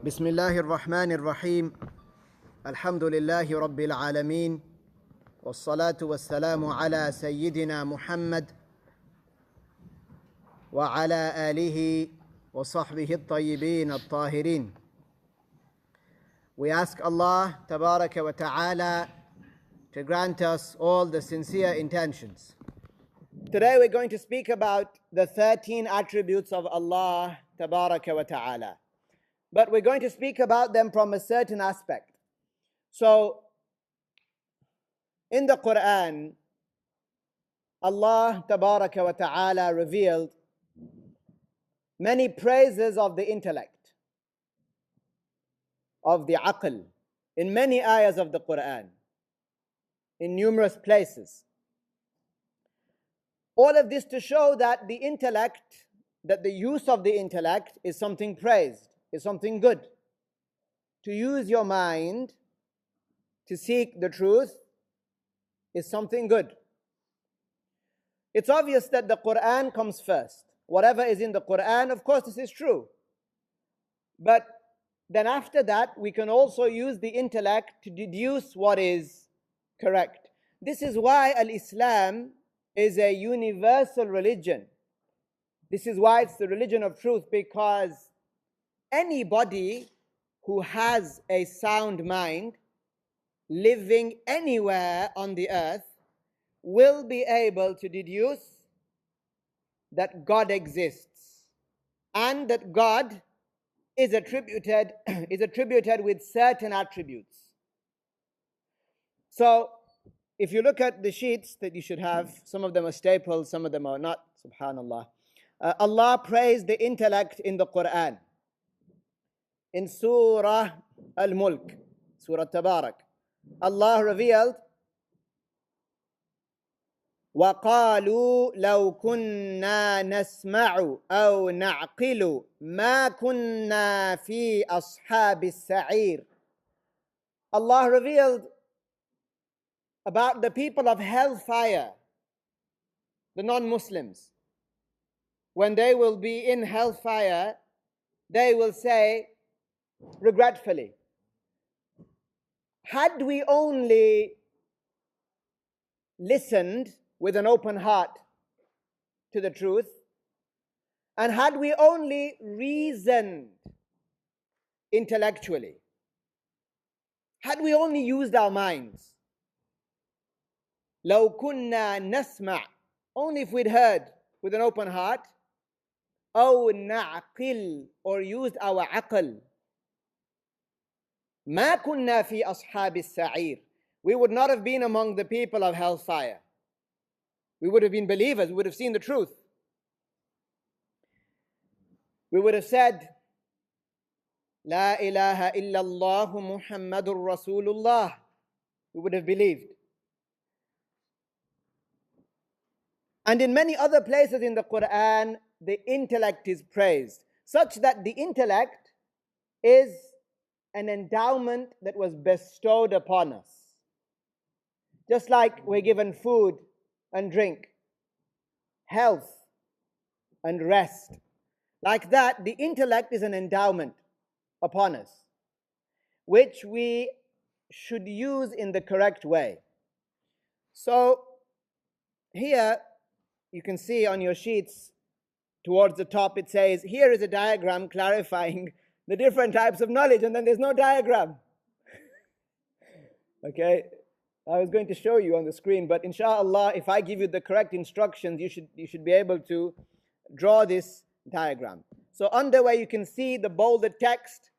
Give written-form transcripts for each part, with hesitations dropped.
بسم الله الرحمن الرحيم الحمد لله رب العالمين والصلاة والسلام على سيدنا محمد وعلى آله وصحبه الطيبين الطاهرين. We ask Allah Tabaraka wa Ta'ala to grant us all the sincere intentions. Today we're going to speak about the 13 attributes of Allah Tabaraka wa Ta'ala. But we're going to speak about them from a certain aspect. So, in the Quran, Allah Tabaraka wa Ta'ala revealed many praises of the intellect, of the aql, in many ayahs of the Quran, in numerous places. All of this to show that the intellect, that the use of the intellect is something praised, is something good. To use your mind to seek the truth is something good. It's obvious that the Quran comes first. Whatever is in the Quran, of course, this is true. But then after that, we can also use the intellect to deduce what is correct. This is why Al-Islam is a universal religion. This is why it's the religion of truth, because anybody who has a sound mind living anywhere on the earth will be able to deduce that God exists and that God is attributed with certain attributes. So if you look at the sheets that you should have, some of them are stapled, some of them are not, subhanallah. Allah praised the intellect in the Quran. In Surah Al-Mulk, Surah Tabarak, Allah revealed, وَقَالُوا لَوْ كُنَّا نَسْمَعُ أَوْ نَعْقِلُ مَا كُنَّا فِي أَصْحَابِ السَّعِيرِ. Allah revealed about the people of hellfire, the non-Muslims. When they will be in hellfire, they will say, regretfully, had we only listened with an open heart to the truth, and had we only reasoned intellectually, had we only used our minds, لو كنا نسمع, only if we'd heard with an open heart, أو نعقل, or used our aql, ما كنا في أصحاب السعير, we would not have been among the people of hellfire. We would have been believers, we would have seen the truth. We would have said, لا إله إلا الله محمد رسول الله. We would have believed. And in many other places in the Quran, the intellect is praised, such that the intellect is an endowment that was bestowed upon us. Just like we're given food and drink, health and rest. Like that, the intellect is an endowment upon us, which we should use in the correct way. So, here you can see on your sheets, towards the top it says, here is a diagram clarifying the different types of knowledge, and then there's no diagram. Okay, I was going to show you on the screen, but inshallah, if I give you the correct instructions, you should be able to draw this diagram. So under where you can see the bolded text,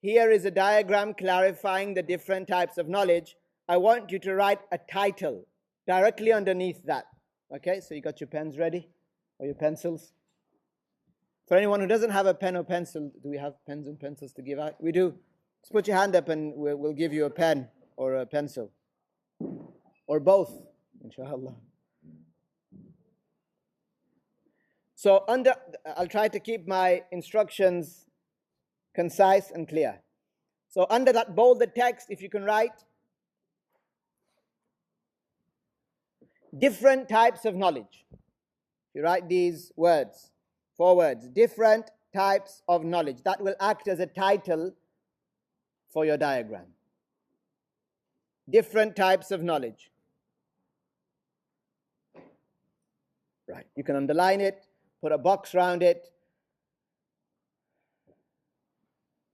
here is a diagram clarifying the different types of knowledge. I want you to write a title directly underneath that. Okay, so you got your pens ready, or your pencils? For anyone who doesn't have a pen or pencil, do we have pens and pencils to give out? We do. Just put your hand up and we'll give you a pen or a pencil. Or both, inshallah. So I'll try to keep my instructions concise and clear. So under that bolded text, if you can write, different types of knowledge. You write these words, 4 words, different types of knowledge. That will act as a title for your diagram. Different types of knowledge. Right. You can underline it, put a box around it,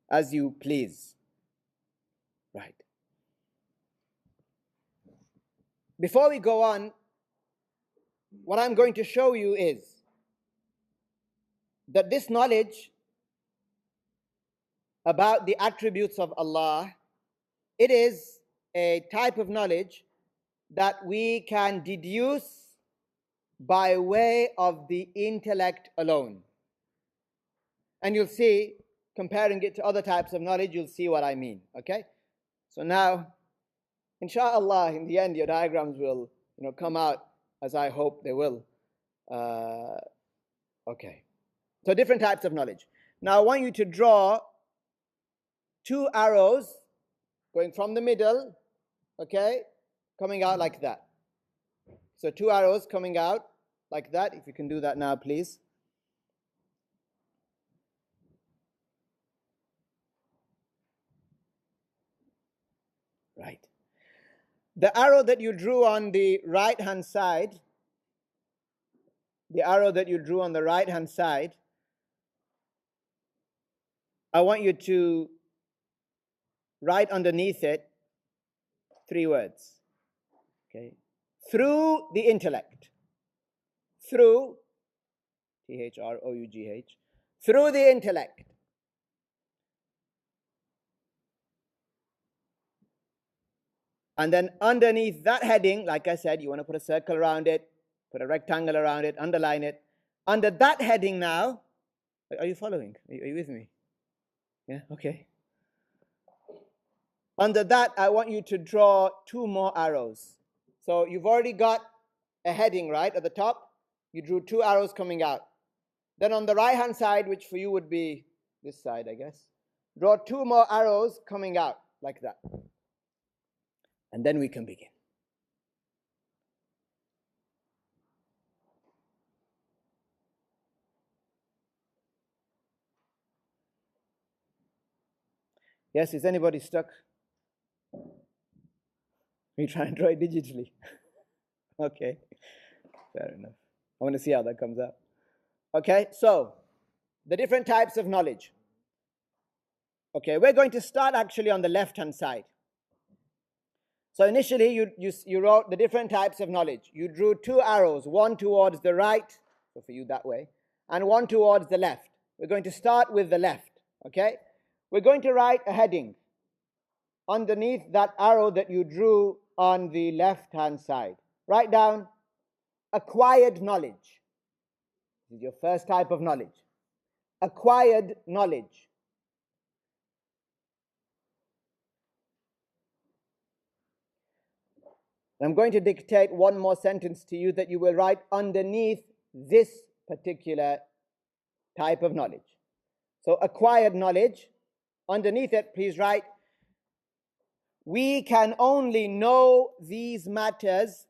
as you please. Right. Before we go on, what I'm going to show you is that this knowledge about the attributes of Allah, it is a type of knowledge that we can deduce by way of the intellect alone. And you'll see, comparing it to other types of knowledge, you'll see what I mean. Okay? So now, inshallah, in the end, your diagrams will, come out as I hope they will. Okay. So different types of knowledge. Now I want you to draw two arrows going from the middle, okay, coming out like that. So two arrows coming out like that. If you can do that now, please. Right. The arrow that you drew on the right-hand side, I want you to write underneath it 3 words. Okay. Through the intellect. Through, T-H-R-O-U-G-H. Through the intellect. And then underneath that heading, like I said, you want to put a circle around it, put a rectangle around it, underline it. Under that heading now, are you following? Are you with me? Yeah, okay. Under that, I want you to draw 2 more arrows. So you've already got a heading, right, at the top. You drew 2 arrows coming out. Then on the right-hand side, which for you would be this side, I guess, draw 2 more arrows coming out like that. And then we can begin. Yes, is anybody stuck? We try and draw it digitally. Okay, fair enough. I want to see how that comes out. Okay, so the different types of knowledge. Okay, we're going to start actually on the left-hand side. So initially, you wrote the different types of knowledge. You drew 2 arrows, one towards the right, so for you that way, and one towards the left. We're going to start with the left, okay? We're going to write a heading underneath that arrow that you drew on the left-hand side. Write down acquired knowledge. This is your first type of knowledge. Acquired knowledge. I'm going to dictate one more sentence to you that you will write underneath this particular type of knowledge. So acquired knowledge, underneath it, please write, we can only know these matters.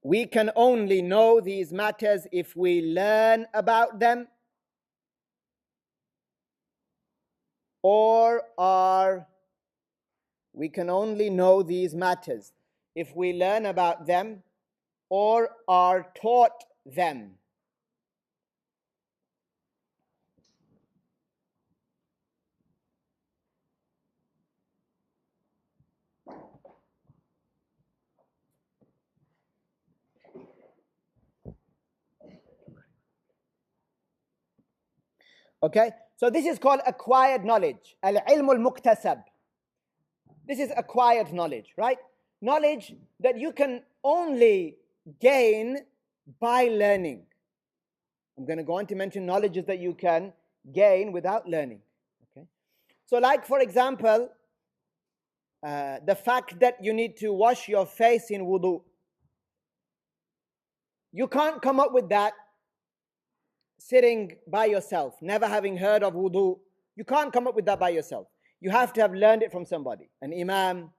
We can only know these matters if we learn about them we can only know these matters if we learn about them or are taught them. Okay, so this is called acquired knowledge. Al-ilm al-muktasab. This is acquired knowledge, right? Knowledge that you can only gain by learning. I'm going to go on to mention knowledges that you can gain without learning. Okay, so like for example, the fact that you need to wash your face in wudu. You can't come up with that sitting by yourself, never having heard of wudu. You can't come up with that by yourself. You have to have learned it from somebody, an imam,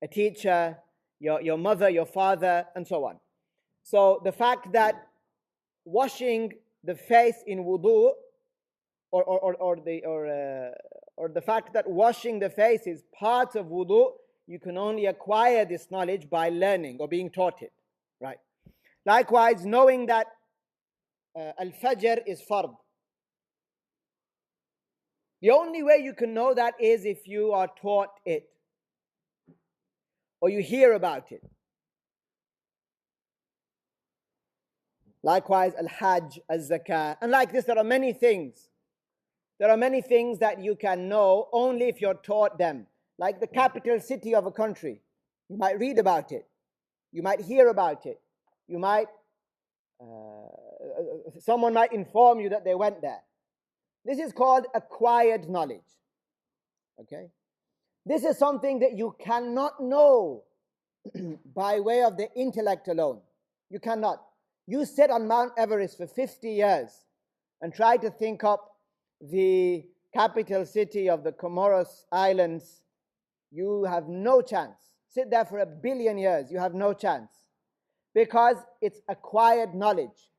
a teacher, your mother, your father, and so on. So the fact that washing the face in wudu, or the fact that washing the face is part of wudu, you can only acquire this knowledge by learning or being taught it, right? Likewise, knowing that al-fajr is fard. The only way you can know that is if you are taught it or you hear about it. Likewise, al-hajj, al-zakah. And like this, there are many things. There are many things that you can know only if you're taught them. Like the capital city of a country. You might read about it. You might hear about it. You might, someone might inform you that they went there. This is called acquired knowledge. Okay? This is something that you cannot know by way of the intellect alone. You cannot. You sit on Mount Everest for 50 years and try to think up the capital city of the Comoros Islands. You have no chance. Sit there for 1 billion years. You have no chance. Because it's acquired knowledge.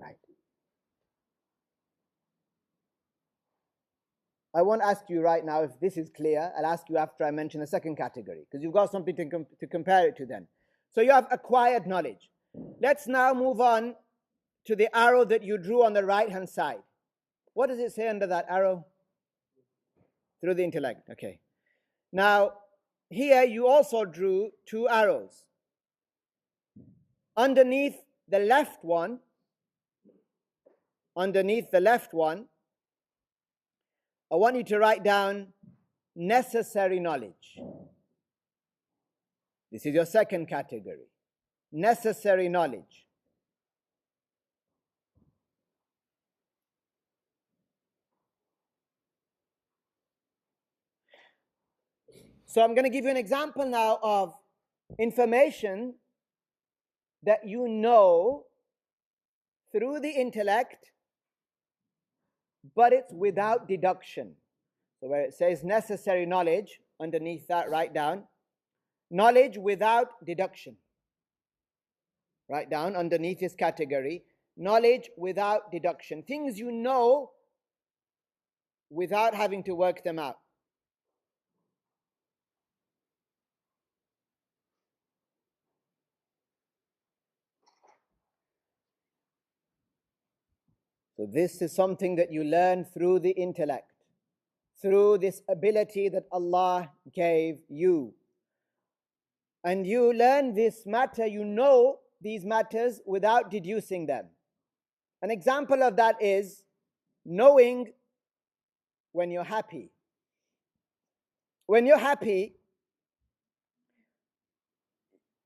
Right. I won't ask you right now if this is clear. I'll ask you after I mention the second category, because you've got something to compare it to then. So you have acquired knowledge. Let's now move on to the arrow that you drew on the right-hand side. What does it say under that arrow? Through the intellect. Okay. Now, here you also drew two arrows. Underneath the left one, I want you to write down necessary knowledge. This is your second category. Necessary knowledge. So I'm going to give you an example now of information that you know through the intellect, but it's without deduction. So where it says necessary knowledge, underneath that write down knowledge without deduction. Write down underneath this category, knowledge without deduction. Things you know without having to work them out. So this is something that you learn through the intellect, through this ability that Allah gave you. And you learn this matter, you know these matters without deducing them. An example of that is knowing when you're happy. When you're happy,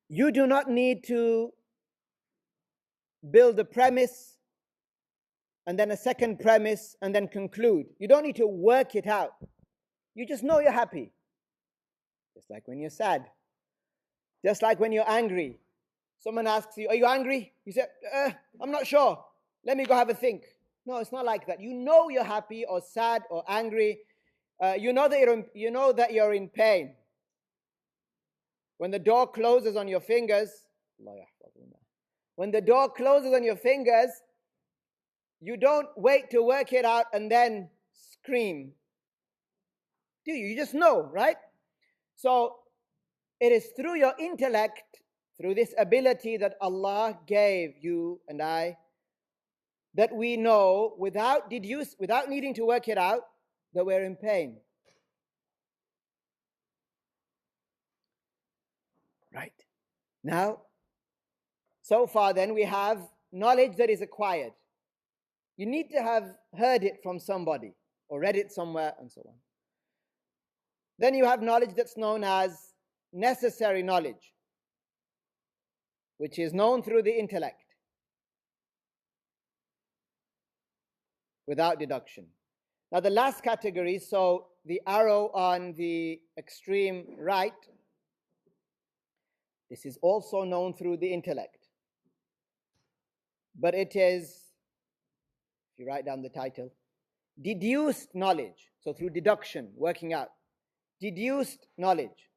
you do not need to build a premise and then a second premise, and then conclude. You don't need to work it out. You just know you're happy. Just like when you're sad. Just like when you're angry. Someone asks you, are you angry? You say, I'm not sure. Let me go have a think. No, it's not like that. You know you're happy or sad or angry. You know that you're in pain. When the door closes on your fingers, you don't wait to work it out and then scream. Do you? You just know, right? So it is through your intellect, through this ability that Allah gave you and I, that we know without needing to work it out, that we're in pain. Right. Now, so far then we have knowledge that is acquired. You need to have heard it from somebody or read it somewhere and so on. Then you have knowledge that's known as necessary knowledge, which is known through the intellect without deduction. Now the last category, so the arrow on the extreme right, this is also known through the intellect. But it is, if you write down the title, deduced knowledge. So through deduction, working out. Deduced knowledge.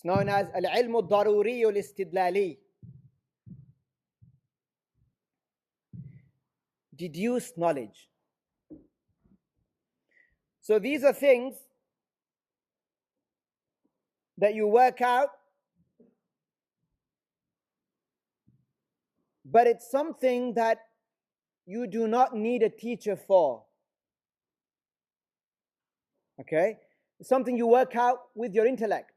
It's known as al-ilm al-daruri al-istidlali. Deduced knowledge. So these are things that you work out, but it's something that you do not need a teacher for. Okay? It's something you work out with your intellect.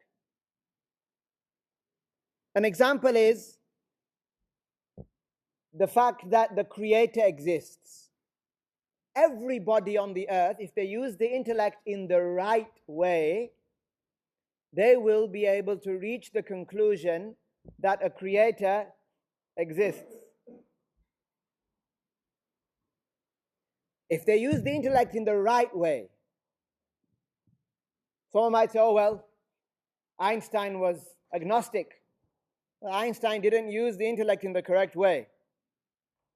An example is the fact that the Creator exists. Everybody on the earth, if they use the intellect in the right way, they will be able to reach the conclusion that a Creator exists. If they use the intellect in the right way, someone might say, oh well, Einstein was agnostic. Well, Einstein didn't use the intellect in the correct way.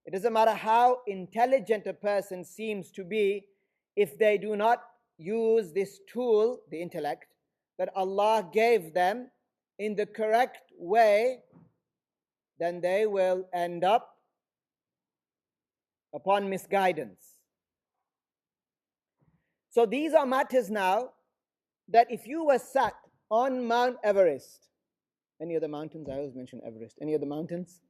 It doesn't matter how intelligent a person seems to be, if they do not use this tool, the intellect, that Allah gave them in the correct way, then they will end up upon misguidance. So these are matters now that if you were sat on Mount Everest, any other mountains? I always mention Everest. Any other mountains?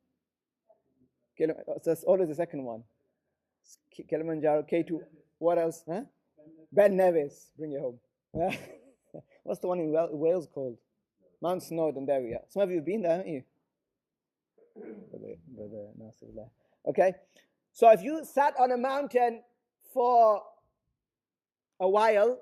That's always the second one. Kilimanjaro, K2. What else? Huh? Ben Nevis. Bring it home. What's the one in Wales called? Mount Snowdon. There we are. Some of you have been there, haven't you? Okay. So if you sat on a mountain for a while,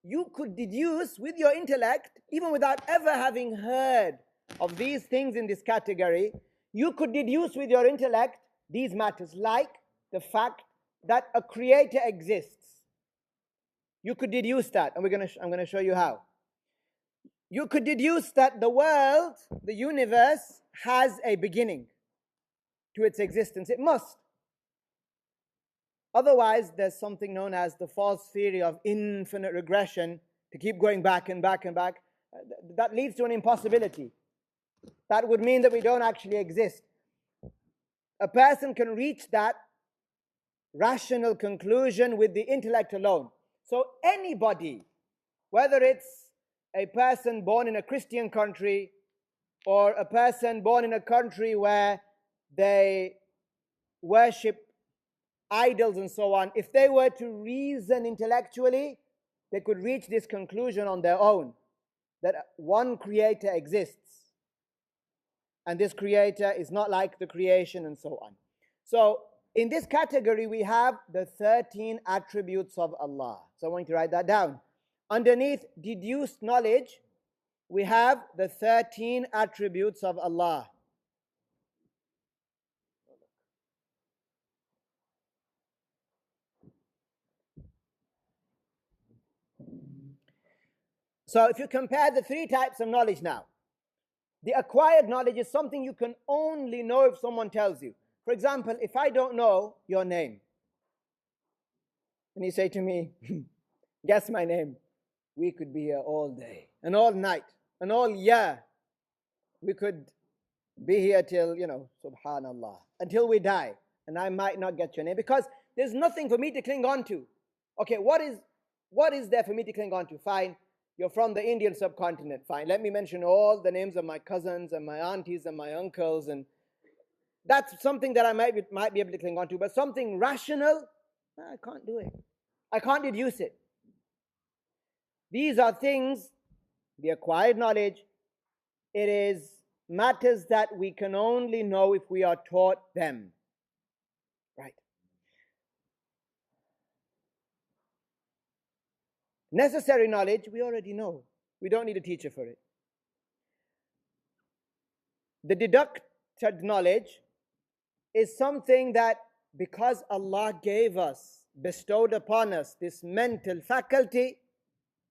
you could deduce with your intellect, even without ever having heard of these things in this category, you could deduce with your intellect these matters, like the fact that a Creator exists. You could deduce that, and I'm going to show you how. You could deduce that the world, the universe, has a beginning to its existence. It must. Otherwise, there's something known as the false theory of infinite regression, to keep going back and back and back. That leads to an impossibility. That would mean that we don't actually exist. A person can reach that rational conclusion with the intellect alone. So anybody, whether it's a person born in a Christian country or a person born in a country where they worship idols and so on, if they were to reason intellectually, they could reach this conclusion on their own, that one Creator exists. And this Creator is not like the creation and so on. So in this category, we have the 13 attributes of Allah. So I want you to write that down. Underneath deduced knowledge, we have the 13 attributes of Allah. So if you compare the three types of knowledge now, the acquired knowledge is something you can only know if someone tells you. For example, if I don't know your name, and you say to me, guess my name, we could be here all day, and all night, and all year. We could be here till, subhanallah, until we die, and I might not get your name, because there's nothing for me to cling on to. Okay, what is there for me to cling on to? Fine. You're from the Indian subcontinent. Fine. Let me mention all the names of my cousins and my aunties and my uncles, and that's something that I might be able to cling on to. But something rational, I can't do it. I can't deduce it. These are things, the acquired knowledge, it is matters that we can only know if we are taught them. Right. Necessary knowledge, we already know. We don't need a teacher for it. The deducted knowledge is something that, because Allah gave us, bestowed upon us this mental faculty,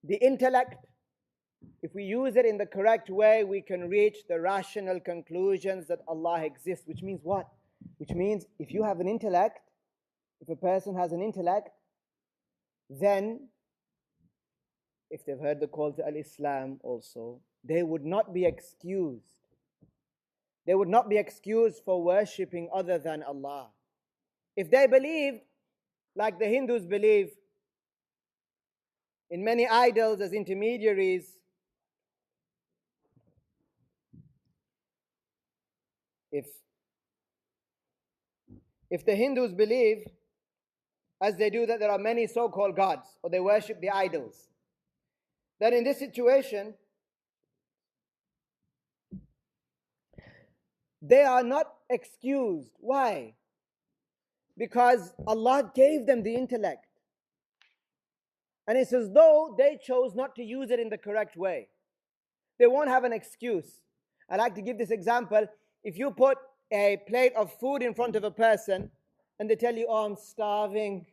the intellect, if we use it in the correct way, we can reach the rational conclusions that Allah exists. Which means what? Which means if you have an intellect, if a person has an intellect, then if they've heard the call to al-Islam also, they would not be excused. They would not be excused for worshipping other than Allah. If they believe, like the Hindus believe, in many idols as intermediaries, if the Hindus believe, as they do, that there are many so-called gods, or they worship the idols, then in this situation, they are not excused. Why? Because Allah gave them the intellect. And it's as though they chose not to use it in the correct way. They won't have an excuse. I like to give this example. If you put a plate of food in front of a person and they tell you, oh, I'm starving,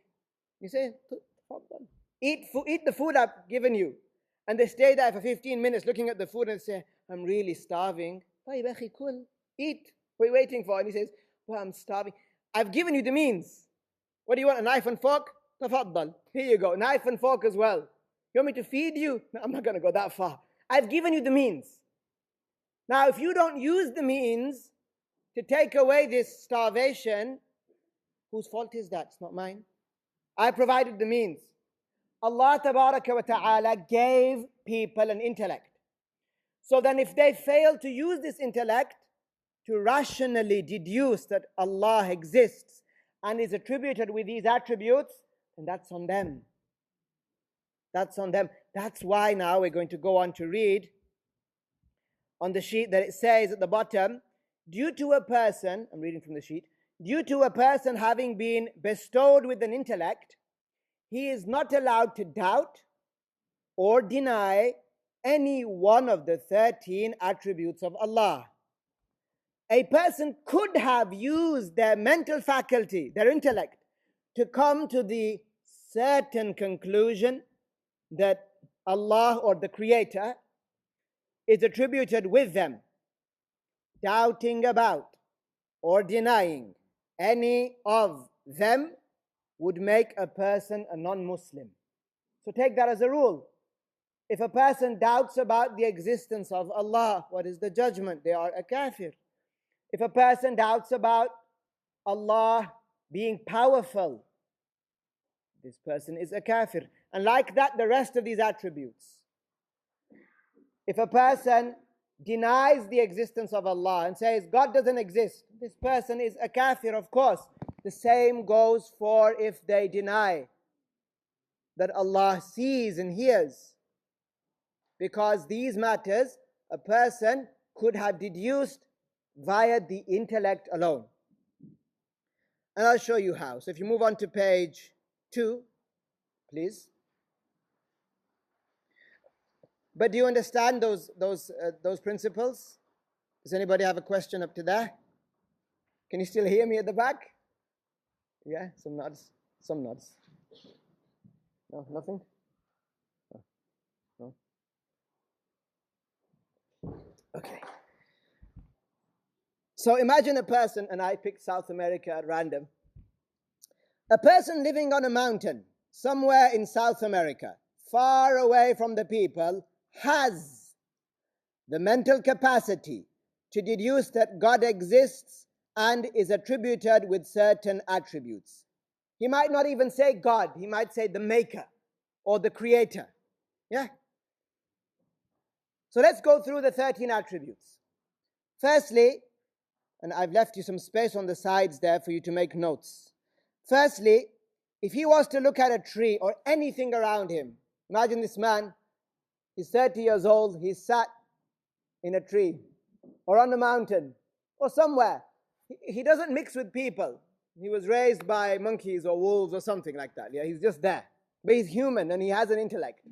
you say, eat the food I've given you. And they stay there for 15 minutes looking at the food and say, I'm really starving. Eat. What are you waiting for? And he says, well, I'm starving. I've given you the means. What do you want, a knife and fork? Tafaddal. Here you go, knife and fork as well. You want me to feed you? No, I'm not going to go that far. I've given you the means. Now, if you don't use the means to take away this starvation, whose fault is that? It's not mine. I provided the means. Allah Tabaraka wa Ta'ala gave people an intellect. So then if they fail to use this intellect to rationally deduce that Allah exists and is attributed with these attributes, then that's on them. That's on them. That's why now we're going to go on to read on the sheet that it says at the bottom, due to a person, I'm reading from the sheet, due to a person having been bestowed with an intellect, he is not allowed to doubt or deny any one of the 13 attributes of Allah. A person could have used their mental faculty, their intellect, to come to the certain conclusion that Allah or the Creator is attributed with them. Doubting about or denying any of them would make a person a non-Muslim. So take that as a rule. If a person doubts about the existence of Allah, what is the judgment? They are a kafir. If a person doubts about Allah being powerful, this person is a kafir. And like that, the rest of these attributes. If a person denies the existence of Allah and says God doesn't exist, this person is a kafir, of course. The same goes for if they deny that Allah sees and hears. Because these matters, a person could have deduced via the intellect alone. And I'll show you how. So if you move on to page 2, please. But do you understand those principles? Does anybody have a question up to there? Can you still hear me at the back? Yeah, some nods. Some nods. No, nothing? No. Okay. So imagine a person, and I picked South America at random. A person living on a mountain somewhere in South America, far away from the people, has the mental capacity to deduce that God exists and is attributed with certain attributes. He might not even say God, he might say the maker or the creator. Yeah? So let's go through the 13 attributes. Firstly, and I've left you some space on the sides there for you to make notes. Firstly, if he was to look at a tree or anything around him, imagine this man, he's 30 years old, he's sat in a tree or on a mountain or somewhere. He doesn't mix with people. He was raised by monkeys or wolves or something like that. Yeah, he's just there. But he's human and he has an intellect.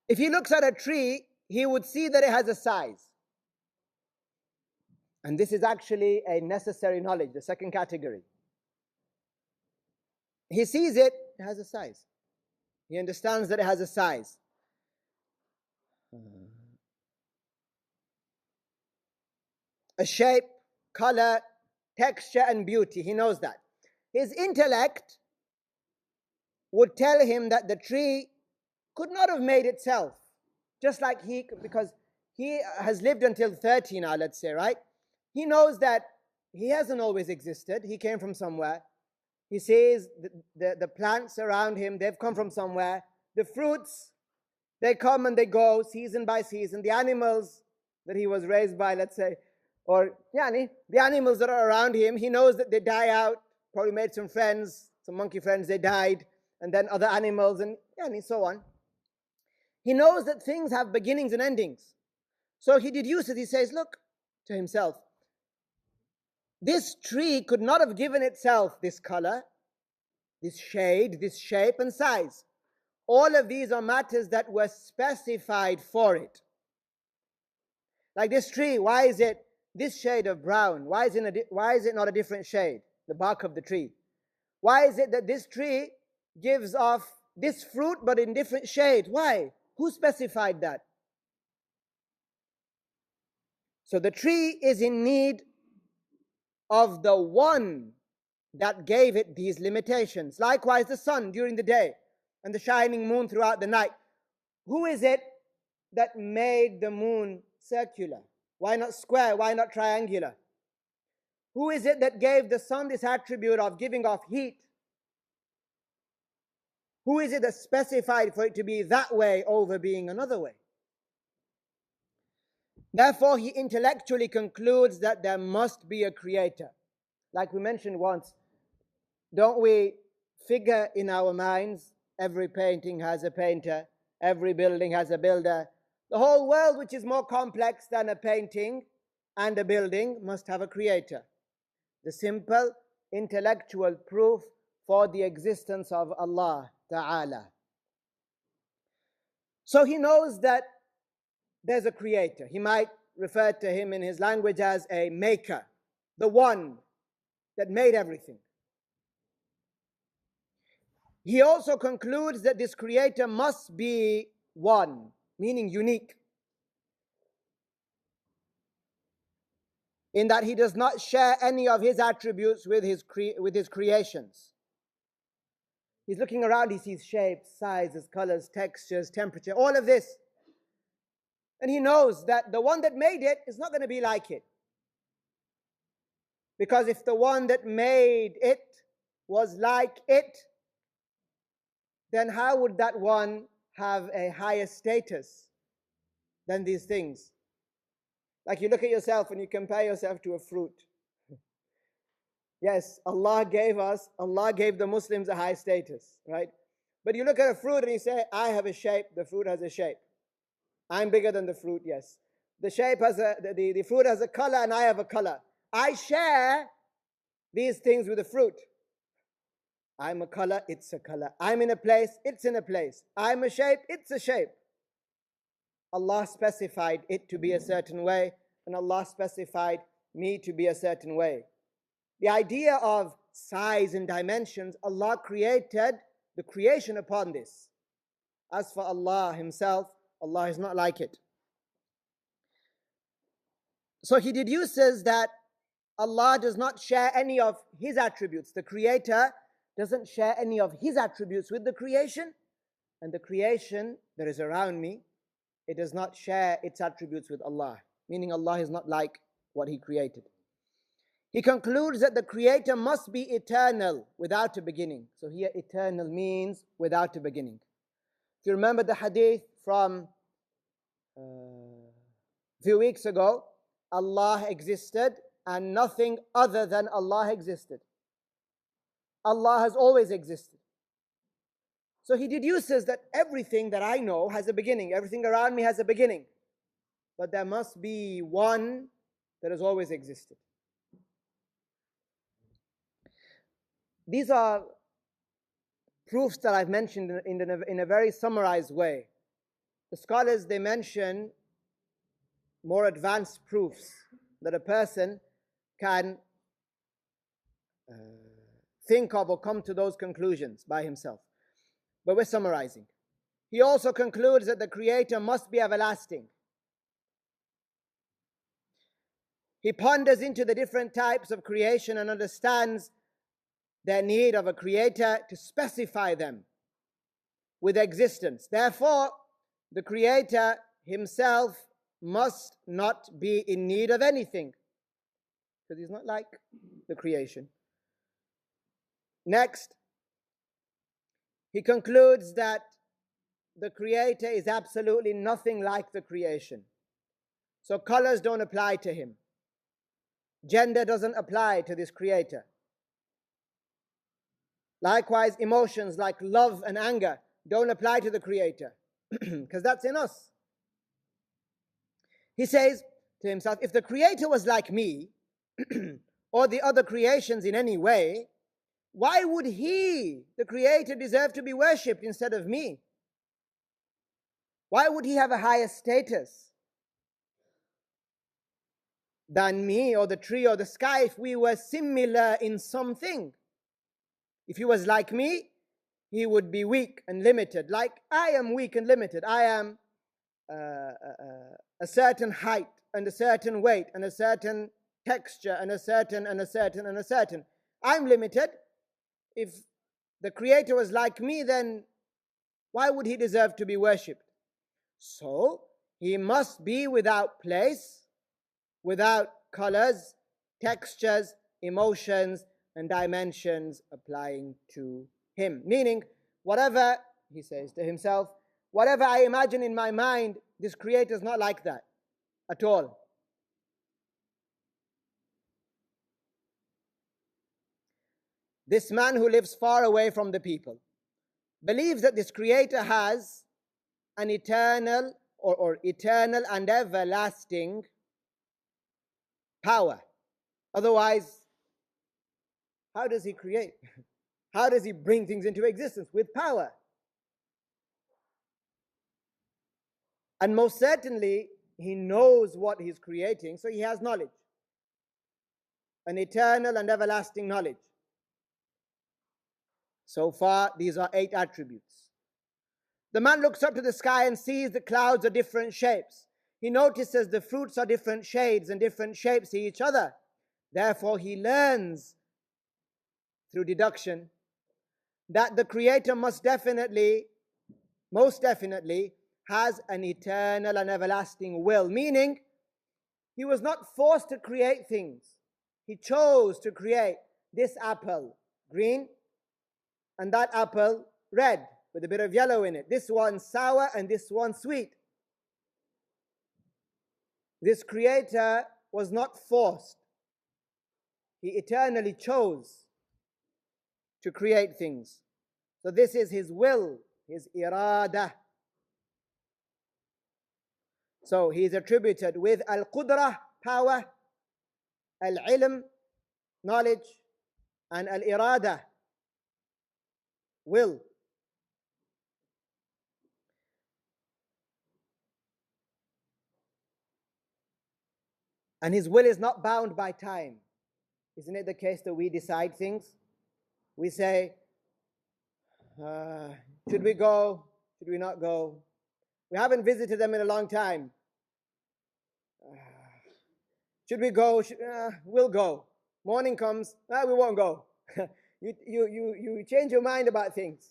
If he looks at a tree, he would see that it has a size. And this is actually a necessary knowledge, the second category. He sees it, it has a size. He understands that it has a size. A shape, color, texture, and beauty. He knows that. His intellect would tell him that the tree could not have made itself. Just like because he has lived until 30 now, let's say, right? He knows that he hasn't always existed. He came from somewhere. He sees the plants around him, they've come from somewhere. The fruits, they come and they go season by season. The animals that he was raised by, let's say, or the animals that are around him, he knows that they die out. Probably made some friends, some monkey friends, they died. And then other animals and so on. He knows that things have beginnings and endings. So he deduces, he says, look, to himself, this tree could not have given itself this color, this shade, this shape and size. All of these are matters that were specified for it. Like this tree, why is it this shade of brown? Why is it not a different shade, the bark of the tree? Why is it that this tree gives off this fruit but in different shade? Why? Who specified that? So the tree is in need of the one that gave it these limitations. Likewise, the sun during the day and the shining moon throughout the night. Who is it that made the moon circular? Why not square? Why not triangular? Who is it that gave the sun this attribute of giving off heat? Who is it that specified for it to be that way over being another way? Therefore, he intellectually concludes that there must be a creator. Like we mentioned once, don't we figure in our minds, every painting has a painter, every building has a builder. The whole world, which is more complex than a painting and a building, must have a creator. The simple intellectual proof for the existence of Allah Ta'ala. So he knows that there's a creator. He might refer to him in his language as a maker, the one that made everything. He also concludes that this creator must be one, meaning unique, in that he does not share any of his attributes with his creations. He's looking around, he sees shapes, sizes, colors, textures, temperature, all of this. And he knows that the one that made it is not going to be like it. Because if the one that made it was like it, then how would that one have a higher status than these things? Like you look at yourself and you compare yourself to a fruit. Yes, Allah gave the Muslims a high status, right? But you look at a fruit and you say, I have a shape, the fruit has a shape. I'm bigger than the fruit, yes. The fruit has a color and I have a color. I share these things with the fruit. I'm a color, it's a color. I'm in a place, it's in a place. I'm a shape, it's a shape. Allah specified it to be a certain way, and Allah specified me to be a certain way. The idea of size and dimensions, Allah created the creation upon this. As for Allah Himself, Allah is not like it. So he deduces that Allah does not share any of His attributes. The Creator doesn't share any of His attributes with the creation, and the creation that is around me, it does not share its attributes with Allah, meaning Allah is not like what He created. He concludes that the Creator must be eternal, without a beginning. So here eternal means without a beginning. If you remember the hadith from a few weeks ago, Allah existed and nothing other than Allah existed. Allah has always existed. So he deduces that everything that I know has a beginning. Everything around me has a beginning. But there must be one that has always existed. These are proofs that I've mentioned in a very summarized way. The scholars, they mention more advanced proofs that a person can think of or come to those conclusions by himself. But we're summarizing. He also concludes that the Creator must be everlasting. He ponders into the different types of creation and understands their need of a Creator to specify them. with existence. Therefore, the Creator himself must not be in need of anything, because he's not like the creation. Next, he concludes that the Creator is absolutely nothing like the creation. So colors don't apply to him. Gender doesn't apply to this Creator. Likewise, emotions like love and anger don't apply to the Creator, because that's in us. He says to himself, if the Creator was like me, or the other creations in any way, why would he, the Creator, deserve to be worshipped instead of me? Why would he have a higher status than me or the tree or the sky if we were similar in something? If he was like me, he would be weak and limited, like I am weak and limited. I am a certain height and a certain weight and a certain texture and a certain. I'm limited. If the Creator was like me, then why would he deserve to be worshipped? So he must be without place, without colors, textures, emotions, and dimensions applying to him. Meaning, whatever, he says to himself, whatever I imagine in my mind, this Creator is not like that at all. This man who lives far away from the people believes that this Creator has an eternal or eternal and everlasting power. Otherwise, how does he create? How does he bring things into existence? With power. And most certainly, he knows what he's creating, so he has knowledge. An eternal and everlasting knowledge. So far, these are 8 attributes. The man looks up to the sky and sees the clouds are different shapes. He notices the fruits are different shades and different shapes to each other. Therefore, he learns through deduction that the Creator most definitely has an eternal and everlasting will. Meaning, he was not forced to create things. He chose to create this apple green and that apple red with a bit of yellow in it. This one sour and this one sweet. This Creator was not forced. He eternally chose to create things. So this is his will, his irada. So he is attributed with al-qudrah, power, al-ilm, knowledge, and al-irada, will. And his will is not bound by time. Isn't it the case that we decide things? We say, should we go? Should we not go? We haven't visited them in a long time. Should we go? We'll go. Morning comes, we won't go. You change your mind about things.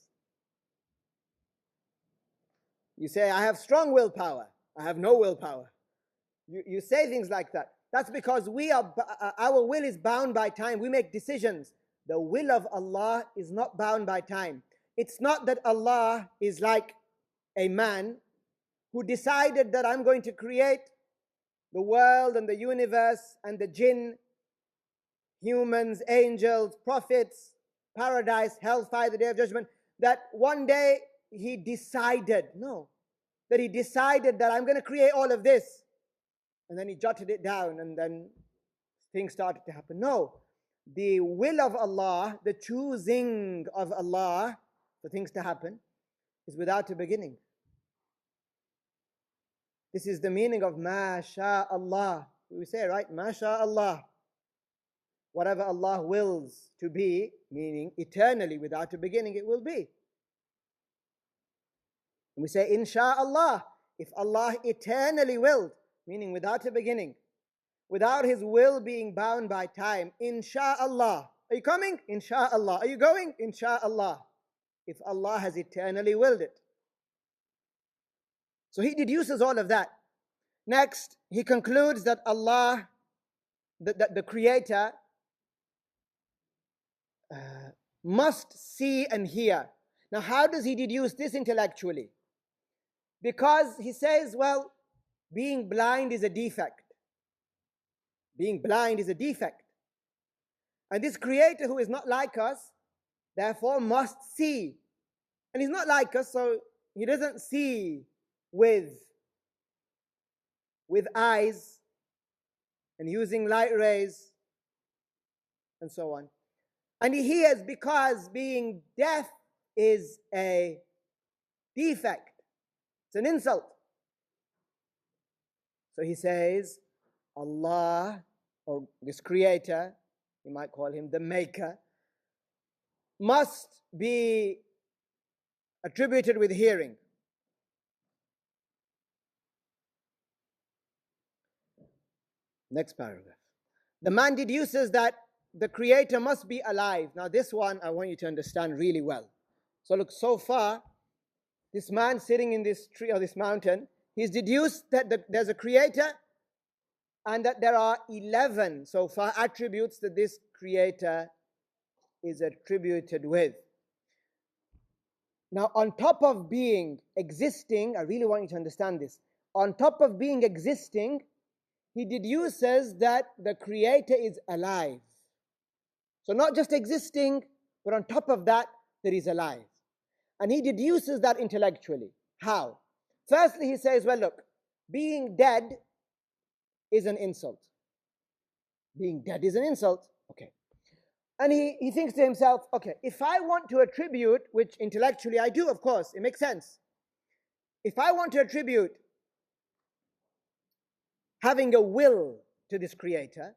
You say, I have strong willpower. I have no willpower. You say things like that. That's because our will is bound by time. We make decisions. The will of Allah is not bound by time. It's not that Allah is like a man who decided that I'm going to create the world and the universe and the jinn, humans, angels, prophets, paradise, hellfire, the day of judgment, that one day he decided. No. That he decided that I'm going to create all of this. And then he jotted it down and then things started to happen. No. The will of Allah, the choosing of Allah for things to happen is without a beginning. This is the meaning of Ma Sha Allah. We say, right? Ma Sha Allah. Whatever Allah wills to be, meaning eternally without a beginning, it will be. And we say, Insha'Allah, if Allah eternally willed, meaning without a beginning, without His will being bound by time, Insha'Allah. Are you coming? Insha'Allah. Are you going? Insha'Allah. If Allah has eternally willed it. So he deduces all of that. Next, he concludes that Allah, the Creator, must see and hear. Now, how does he deduce this intellectually? Because he says, well, being blind is a defect. Being blind is a defect. And this Creator who is not like us, therefore must see. And he's not like us, so he doesn't see with eyes and using light rays and so on. And he hears because being deaf is a defect. It's an insult. So he says, Allah, or this Creator, you might call him the Maker, must be attributed with hearing. Next paragraph. The man deduces that the Creator must be alive. Now this one I want you to understand really well. So look, so far, this man sitting in this tree or this mountain, he's deduced that there's a Creator and that there are 11 so far attributes that this Creator is attributed with. Now on top of being existing, I really want you to understand this, on top of being existing, he deduces that the Creator is alive. So not just existing, but on top of that, that he's alive. And he deduces that intellectually. How? Firstly, he says, well, look, being dead is an insult. Being dead is an insult. Okay. And he thinks to himself, okay, if I want to attribute, which intellectually I do, of course, it makes sense. If I want to attribute having a will to this Creator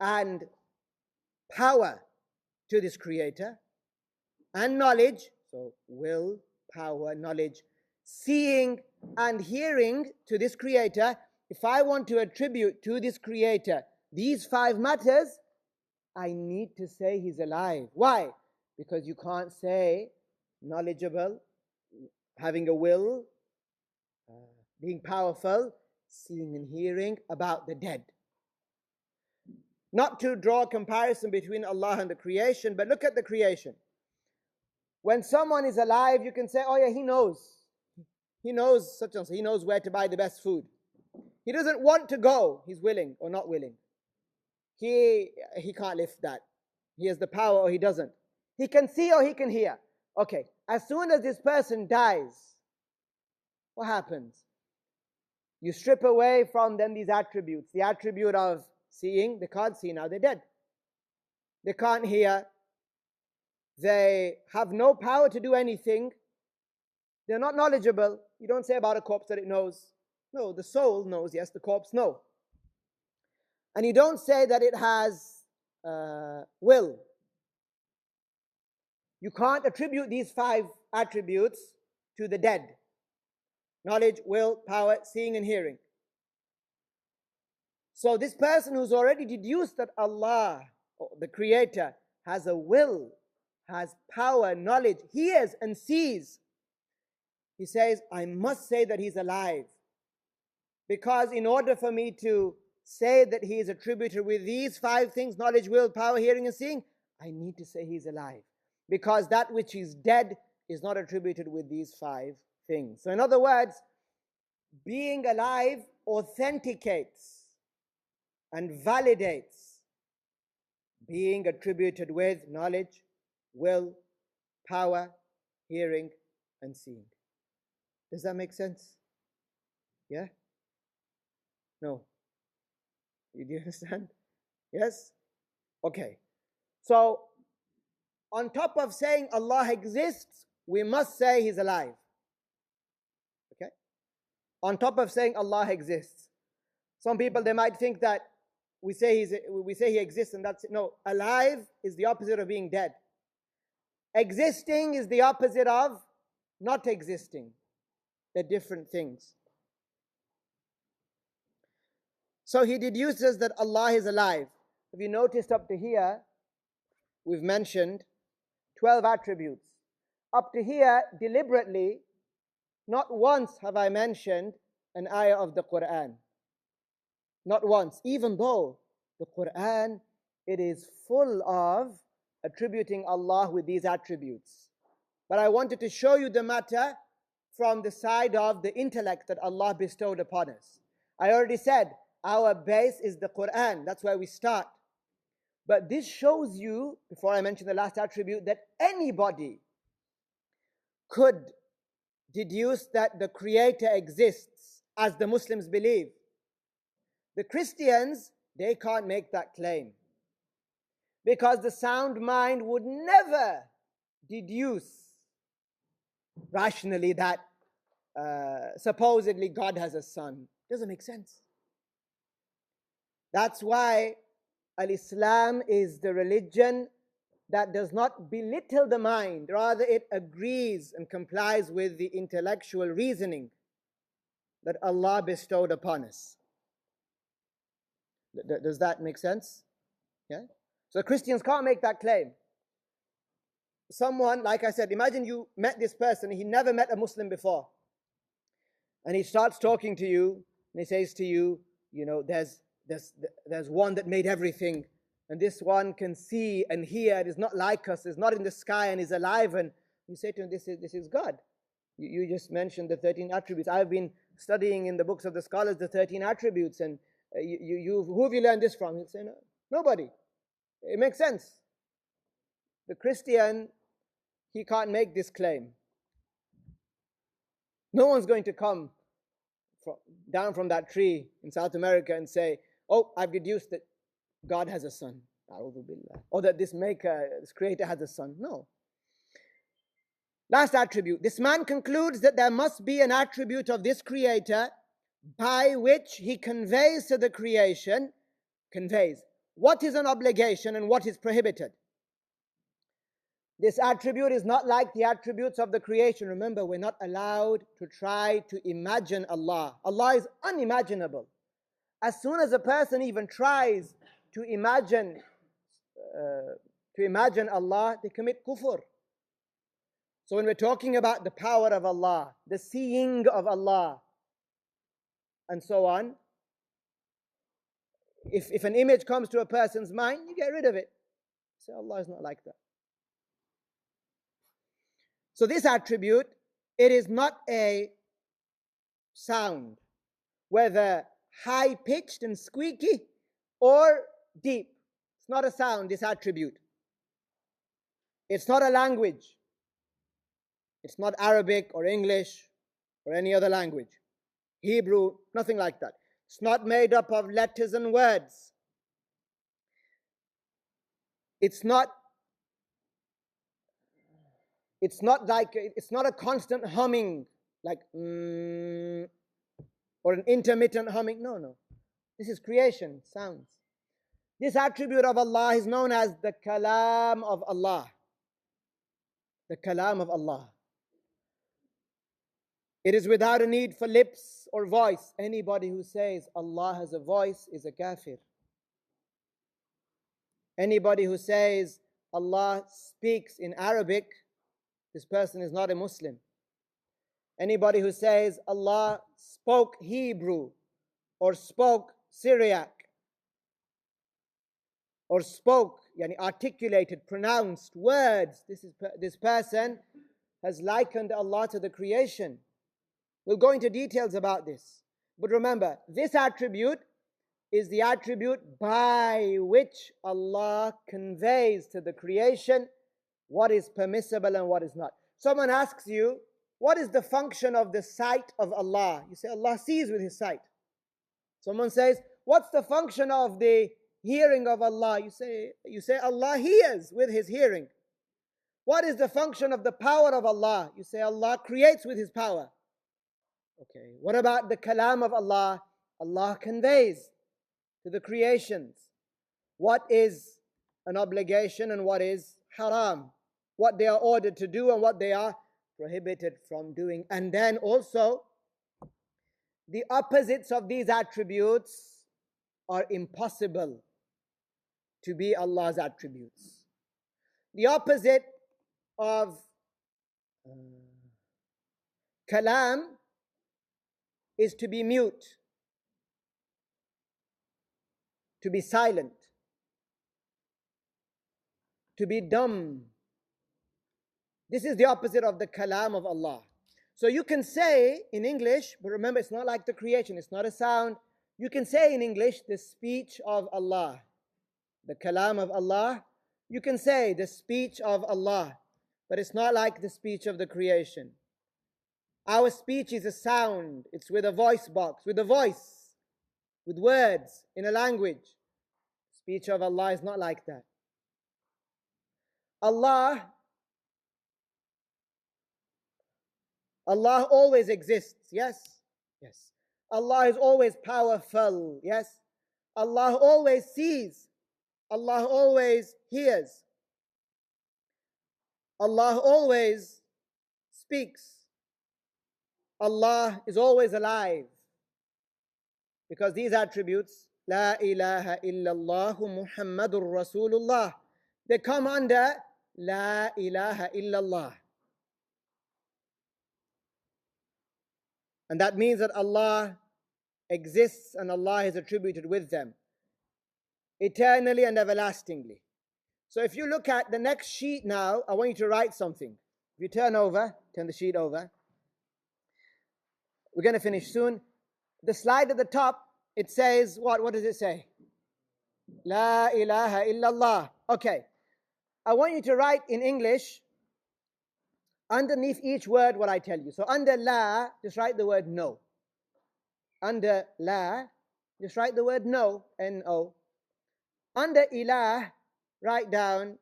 and power to this Creator and knowledge, so will, power, knowledge, seeing and hearing to this Creator, if I want to attribute to this Creator these 5 matters, I need to say he's alive. Why? Because you can't say knowledgeable, having a will, being powerful, seeing and hearing about the dead. Not to draw a comparison between Allah and the creation, but look at the creation. When someone is alive, you can say, oh yeah, he knows. He knows such and such. He knows where to buy the best food. He doesn't want to go. He's willing or not willing. He can't lift that. He has the power or he doesn't. He can see or he can hear. Okay, as soon as this person dies, what happens? You strip away from them these attributes. The attribute of seeing, they can't see now, they're dead. They can't hear. They have no power to do anything. They're not knowledgeable. You don't say about a corpse that it knows. No, the soul knows, yes, the corpse no. And you don't say that it has will. You can't attribute these 5 attributes to the dead. Knowledge, will, power, seeing and hearing. So this person who's already deduced that Allah, the Creator, has a will, has power, knowledge, hears and sees, he says, I must say that he's alive. Because in order for me to say that he is attributed with these 5 things, knowledge, will, power, hearing and seeing, I need to say he's alive. Because that which is dead is not attributed with these 5 things. So in other words, being alive authenticates and validates being attributed with knowledge, will, power, hearing and seeing. Does that make sense? Yeah? No? Do you understand? Yes? Okay. So, on top of saying Allah exists, we must say He's alive. Okay? On top of saying Allah exists. Some people, they might think that we say He exists and that's it. No, alive is the opposite of being dead. Existing is the opposite of not existing. They're different things. So he deduces that Allah is alive. If you noticed up to here, we've mentioned 12 attributes. Up to here, deliberately, not once have I mentioned an ayah of the Quran. Not once, even though the Quran, it is full of attributing Allah with these attributes. But I wanted to show you the matter from the side of the intellect that Allah bestowed upon us. I already said, our base is the Quran. That's where we start. But this shows you, before I mention the last attribute, that anybody could deduce that the Creator exists, as the Muslims believe. The Christians, they can't make that claim, because the sound mind would never deduce rationally that supposedly God has a son. Doesn't make sense. That's why Al-Islam is the religion that does not belittle the mind, rather it agrees and complies with the intellectual reasoning that Allah bestowed upon us. Does that make sense? Yeah? So Christians can't make that claim. Someone, like I said, imagine you met this person, he never met a Muslim before. And he starts talking to you, and he says to you, you know, there's one that made everything, and this one can see and hear, it is not like us, is not in the sky and is alive. And you say to him, this is God. You just mentioned the 13 attributes. I've been studying in the books of the scholars the 13 attributes, and who have you learned this from? He'll say, no, nobody. It makes sense. The Christian, he can't make this claim. No one's going to come down from that tree in South America and say, oh, I've deduced that God has a son, or that this maker, this creator has a son. No. Last attribute. This man concludes that there must be an attribute of this creator by which he conveys to the creation, what is an obligation and what is prohibited. This attribute is not like the attributes of the creation. Remember, we're not allowed to try to imagine Allah. Allah is unimaginable. As soon as a person even tries to imagine Allah, they commit kufr. So when we're talking about the power of Allah, the seeing of Allah, and so on, if an image comes to a person's mind, you get rid of it. Say, Allah is not like that. So this attribute, it is not a sound, whether high-pitched and squeaky or deep. It's not a sound, this attribute. It's not a language. It's not Arabic or English or any other language. Hebrew, nothing like that. It's not made up of letters and words. It's not a constant humming, like or an intermittent humming. No. This is creation, sounds. This attribute of Allah is known as the Kalam of Allah. The Kalam of Allah. It is without a need for lips or voice. Anybody who says Allah has a voice is a kafir. Anybody who says Allah speaks in Arabic, this person is not a Muslim. Anybody who says Allah spoke Hebrew or spoke Syriac or spoke, articulated, pronounced words, this person has likened Allah to the creation. We'll go into details about this. But remember, this attribute is the attribute by which Allah conveys to the creation what is permissible and what is not. Someone asks you, what is the function of the sight of Allah? You say, Allah sees with His sight. Someone says, what's the function of the hearing of Allah? You say, Allah hears with His hearing. What is the function of the power of Allah? You say, Allah creates with His power. Okay, what about the kalam of Allah? Allah conveys to the creations what is an obligation and what is haram, what they are ordered to do and what they are prohibited from doing. And then also, the opposites of these attributes are impossible to be Allah's attributes. The opposite of Kalam is to be mute, to be silent, to be dumb. This is the opposite of the kalam of Allah. So you can say in English, but remember it's not like the creation, it's not a sound. You can say in English the speech of Allah, the kalam of Allah. You can say the speech of Allah, but it's not like the speech of the creation. Our speech is a sound. It's with a voice box, with a voice, with words in a language. Speech of Allah is not like that. Allah always exists, yes? Yes. Allah is always powerful, yes? Allah always sees. Allah always hears. Allah always speaks. Allah is always alive. Because these attributes, La ilaha illallah Muhammadur Rasulullah, they come under La ilaha illallah. And that means that Allah exists and Allah is attributed with them, eternally and everlastingly. So if you look at the next sheet now, I want you to write something. If you turn the sheet over. We're going to finish soon. The slide at the top, it says, what does it say? La ilaha illallah. Okay. I want you to write in English, underneath each word, what I tell you. So under la, just write the word no. Under la, just write the word no, N-O. Under ilah, write down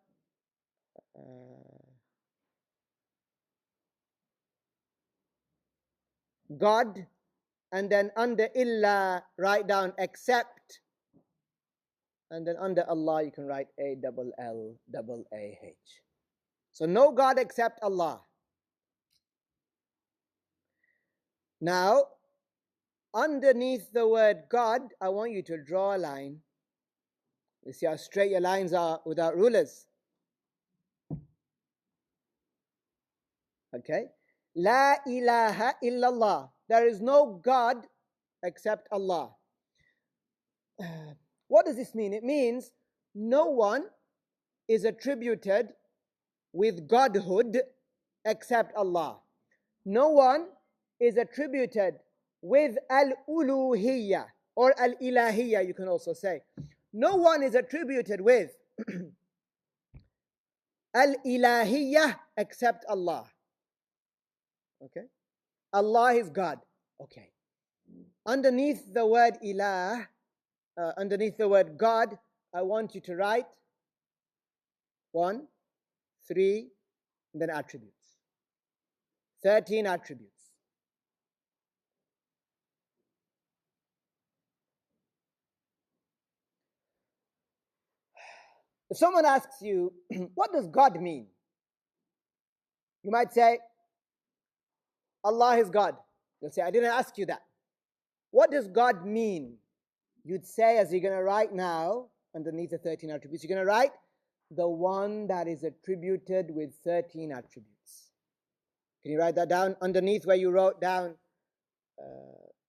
God, and then under illa, write down except, and then under Allah, you can write A-double-L-double-A-H. So no God except Allah. Now, underneath the word God, I want you to draw a line. You see how straight your lines are without rulers. Okay? La ilaha illallah. There is no God except Allah. What does this mean? It means no one is attributed with godhood except Allah. No one is attributed with al-uluhiyya or al-ilahiyya, you can also say. No one is attributed with al-ilahiyya except Allah. Okay? Allah is God. Okay. Underneath the word ilah, underneath the word God, I want you to write 1, 3, and then attributes. 13 attributes. If someone asks you, what does God mean? You might say, Allah is God. You'll say, I didn't ask you that. What does God mean? You'd say, as you're going to write now, underneath the 13 attributes, you're going to write the one that is attributed with 13 attributes. Can you write that down underneath where you wrote down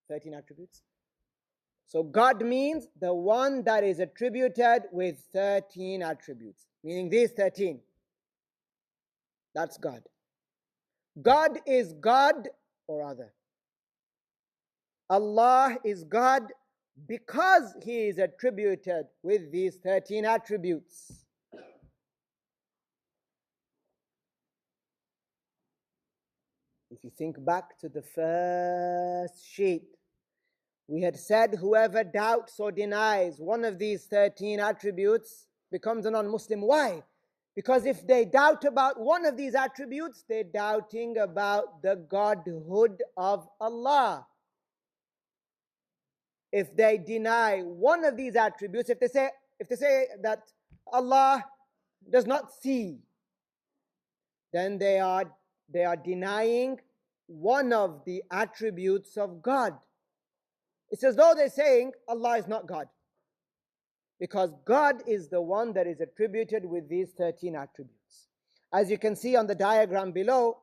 13 attributes? So God means the one that is attributed with 13 attributes, meaning these 13. That's God. God is God, or rather, Allah is God because He is attributed with these 13 attributes. If you think back to the first sheet, we had said whoever doubts or denies one of these 13 attributes becomes a non-Muslim. Why? Because if they doubt about one of these attributes, they're doubting about the godhood of Allah. If they deny one of these attributes, if they say that Allah does not see, then they are denying one of the attributes of God. It's as though they're saying Allah is not God, because God is the one that is attributed with these 13 attributes. As you can see on the diagram below,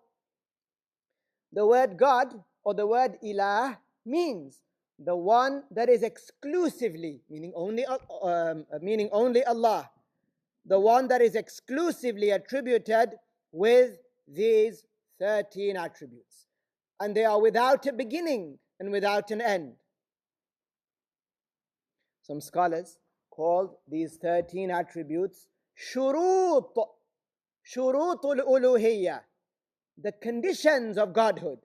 The word God or the word ilah means the one that is exclusively, meaning only Allah, the one that is exclusively attributed with these 13 attributes. And they are without a beginning and without an end. Some scholars called these 13 attributes shurut al-uluhiyya, the conditions of godhood.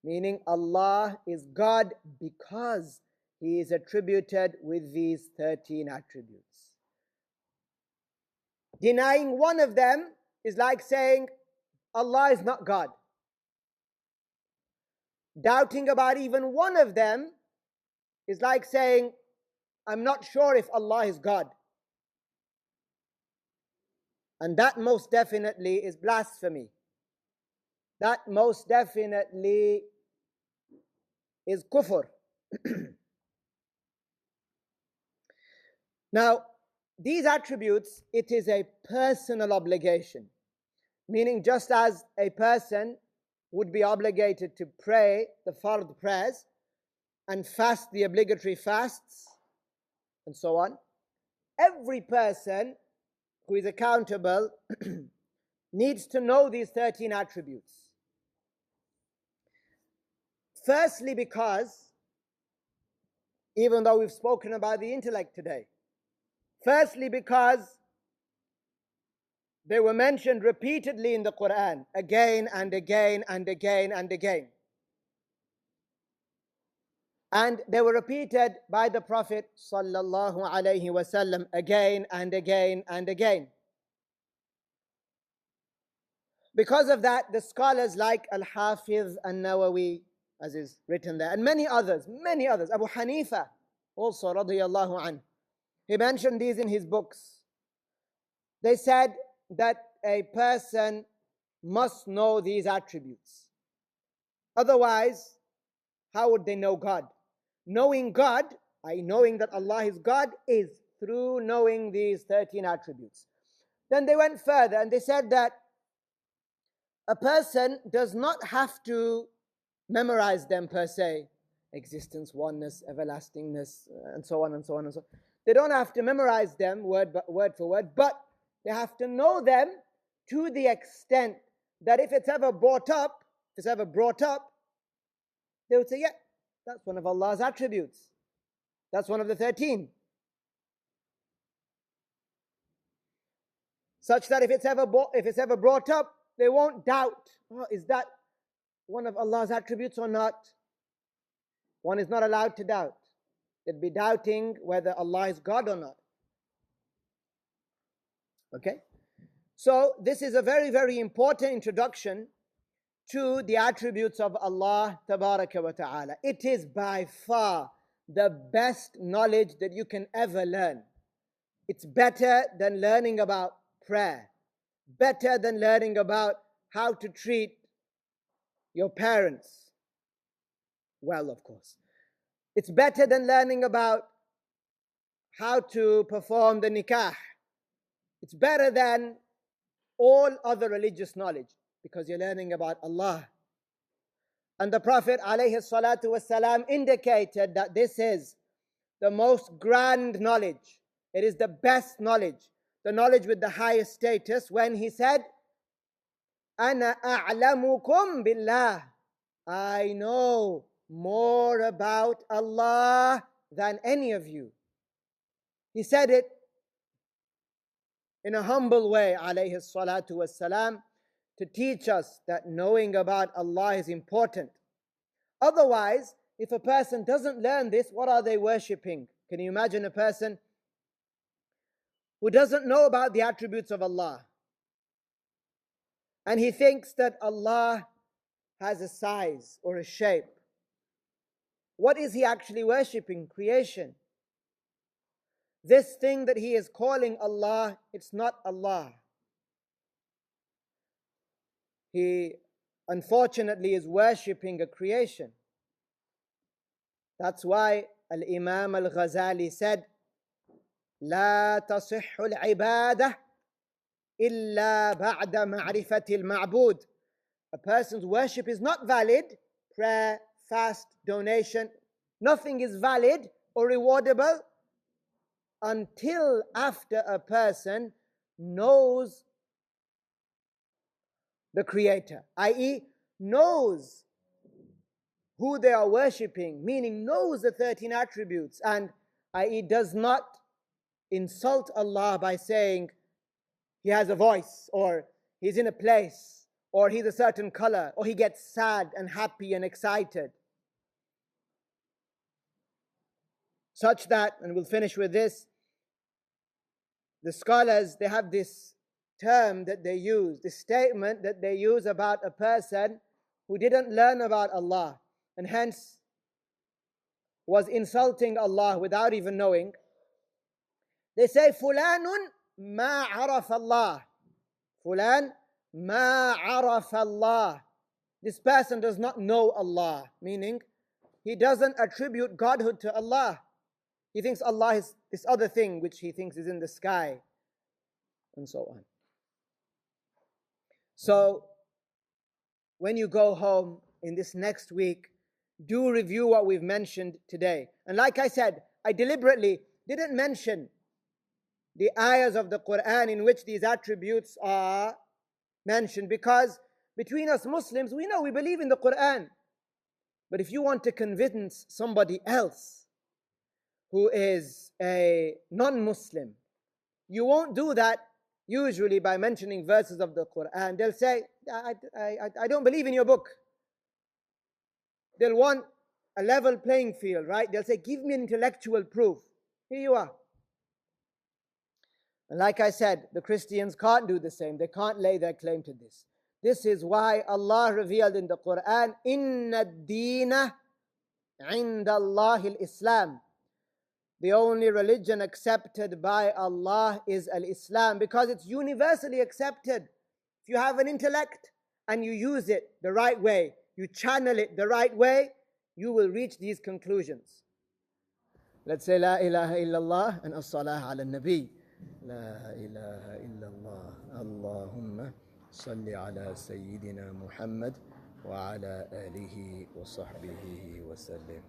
Meaning Allah is God because He is attributed with these 13 attributes. Denying one of them is like saying Allah is not God. Doubting about even one of them is like saying, I'm not sure if Allah is God. And that most definitely is blasphemy. That most definitely is kufr. Now, these attributes, it is a personal obligation. Meaning just as a person would be obligated to pray the fard prayers and fast the obligatory fasts and so on, every person who is accountable needs to know these 13 attributes. Firstly, because, even though we've spoken about the intellect today, firstly because they were mentioned repeatedly in the Quran, again and again and again and again. And they were repeated by the Prophet sallallahu alaihi wasallam again and again and again. Because of that, the scholars like Al-Hafiz An-Nawawi, as is written there, and many others, Abu Hanifa also radiyallahu anhu, he mentioned these in his books. They said that a person must know these attributes. Otherwise, how would they know God? Knowing God, knowing that Allah is God, is through knowing these 13 attributes. Then they went further and they said that a person does not have to memorize them per se. Existence, oneness, everlastingness, and so on and so on and so on. They don't have to memorize them word for word, but they have to know them to the extent that if it's ever brought up, they would say, yeah, that's one of Allah's attributes. That's one of the 13. Such that if it's ever brought up, they won't doubt, oh, is that one of Allah's attributes or not? One is not allowed to doubt. They'd be doubting whether Allah is God or not. Okay? So this is a very, very important introduction to the attributes of Allah Tabaraka wa Ta'ala. It is by far the best knowledge that you can ever learn. It's better than learning about prayer, better than learning about how to treat your parents well, of course. It's better than learning about how to perform the nikah. It's better than all other religious knowledge because you're learning about Allah. And the Prophet ﷺ indicated that this is the most grand knowledge. It is the best knowledge, the knowledge with the highest status, when he said, أَنَا أَعْلَمُكُمْ بِاللَّهِ, I know more about Allah than any of you. He said it in a humble way, alayhi salatu wassalam, to teach us that knowing about Allah is important. Otherwise, if a person doesn't learn this, what are they worshipping? Can you imagine a person who doesn't know about the attributes of Allah, and he thinks that Allah has a size or a shape? What is he actually worshipping? Creation. This thing that he is calling Allah, it's not Allah. He unfortunately is worshipping a creation. That's why Al-Imam Al-Ghazali said, لا تصح العبادة إلا بعد معرفة المعبود. a person's worship is not valid, prayer, fast, donation, nothing is valid or rewardable until after a person knows the Creator, i.e., knows who they are worshipping, meaning knows the 13 attributes, and i.e., does not insult Allah by saying He has a voice, or He's in a place, or He's a certain color, or He gets sad and happy and excited. Such that, and we'll finish with this, the scholars, they have this term that they use, this statement that they use about a person who didn't learn about Allah and hence was insulting Allah without even knowing. They say, Fulanun ma araf Allah. Fulan ma araf Allah. This person does not know Allah, meaning he doesn't attribute godhood to Allah. He thinks Allah is this other thing which he thinks is in the sky, and so on. So, when you go home in this next week, do review what we've mentioned today. And like I said, I deliberately didn't mention the ayahs of the Quran in which these attributes are mentioned, because between us Muslims, we know we believe in the Quran. But if you want to convince somebody else who is a non-Muslim, you won't do that usually by mentioning verses of the Quran. They'll say, I don't believe in your book. They'll want a level playing field, right? They'll say, give me an intellectual proof. Here you are. And like I said, the Christians can't do the same. They can't lay their claim to this. This is why Allah revealed in the Quran, Inna ad-deena inda Allahi al-Islam. The only religion accepted by Allah is al-Islam, because it's universally accepted. If you have an intellect and you use it the right way, you channel it the right way, you will reach these conclusions. Let's say La ilaha illallah and as-salah ala nabi. La ilaha illallah. Allahumma salli ala Sayyidina Muhammad wa ala alihi wa sahbihi wa sallim.